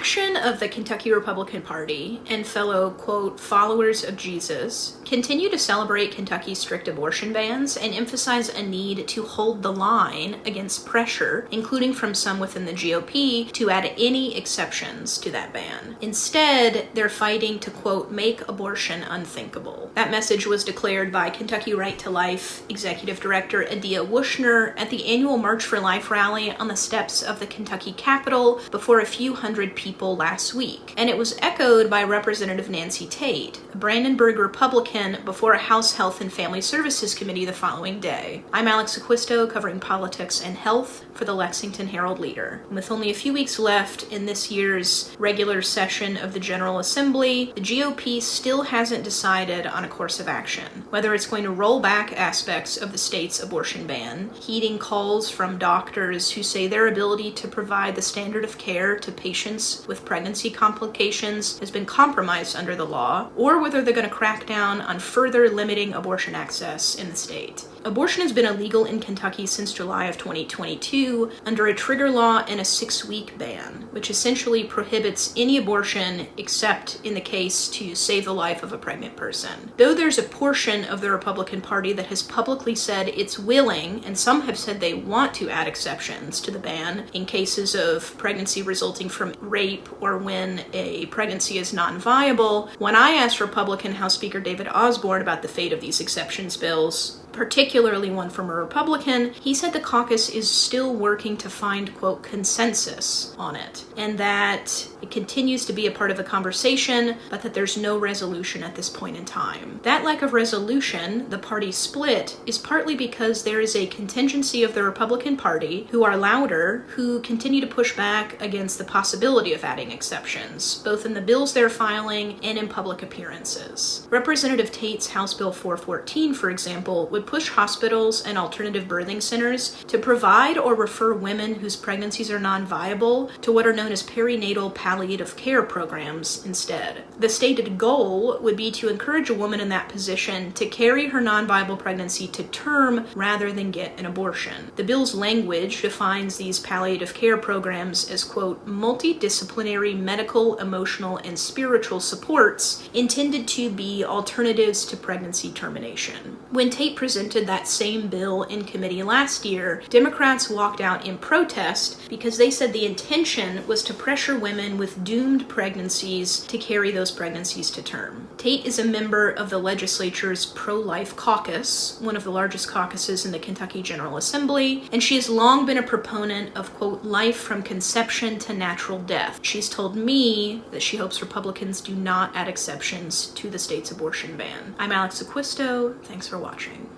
faction of the Kentucky Republican Party and fellow, quote, followers of Jesus continue to celebrate Kentucky's strict abortion bans and emphasize a need to hold the line against pressure, including from some within the GOP, to add any exceptions to that ban. Instead, they're fighting to, quote, make abortion unthinkable. That message was declared by Kentucky Right to Life Executive Director Ab0rtion at the annual March for Life rally on the steps of the Kentucky Capitol before a few hundred people last week. And it was echoed by Representative Nancy Tate, a Brandenburg Republican, before a House Health and Family Services Committee the following day. I'm Alex Acquisto, covering politics and health for the Lexington Herald-Leader. With only a few weeks left in this year's regular session of the General Assembly, the GOP still hasn't decided on a course of action, whether it's going to roll back aspects of the state's abortion ban, heeding calls from doctors who say their ability to provide the standard of care to patients with pregnancy complications has been compromised under the law, or whether they're going to crack down on further limiting abortion access in the state. Abortion has been illegal in Kentucky since July of 2022 under a trigger law and a 6-week ban, which essentially prohibits any abortion except in the case to save the life of a pregnant person. Though there's a portion of the Republican Party that has publicly said it's willing, and some have said they want to add exceptions to the ban in cases of pregnancy resulting from rape or when a pregnancy is non-viable, when I asked Republican House Speaker David Osborne about the fate of these exceptions bills, particularly one from a Republican, he said the caucus is still working to find, quote, consensus on it, and that it continues to be a part of the conversation, but that there's no resolution at this point in time. That lack of resolution, the party split, is partly because there is a contingency of the Republican Party who are louder, who continue to push back against the possibility of adding exceptions, both in the bills they're filing and in public appearances. Representative Tate's House Bill 414, for example, would push hospitals and alternative birthing centers to provide or refer women whose pregnancies are non-viable to what are known as perinatal palliative care programs instead. The stated goal would be to encourage a woman in that position to carry her non-viable pregnancy to term rather than get an abortion. The bill's language defines these palliative care programs as, quote, multidisciplinary medical, emotional, and spiritual supports intended to be alternatives to pregnancy termination. When Tate presented that same bill in committee last year, Democrats walked out in protest because they said the intention was to pressure women with doomed pregnancies to carry those pregnancies to term. Tate is a member of the legislature's pro-life caucus, one of the largest caucuses in the Kentucky General Assembly, and she has long been a proponent of, quote, life from conception to natural death. She's told me that she hopes Republicans do not add exceptions to the state's abortion ban. I'm Alex Acquisto. Thanks for watching.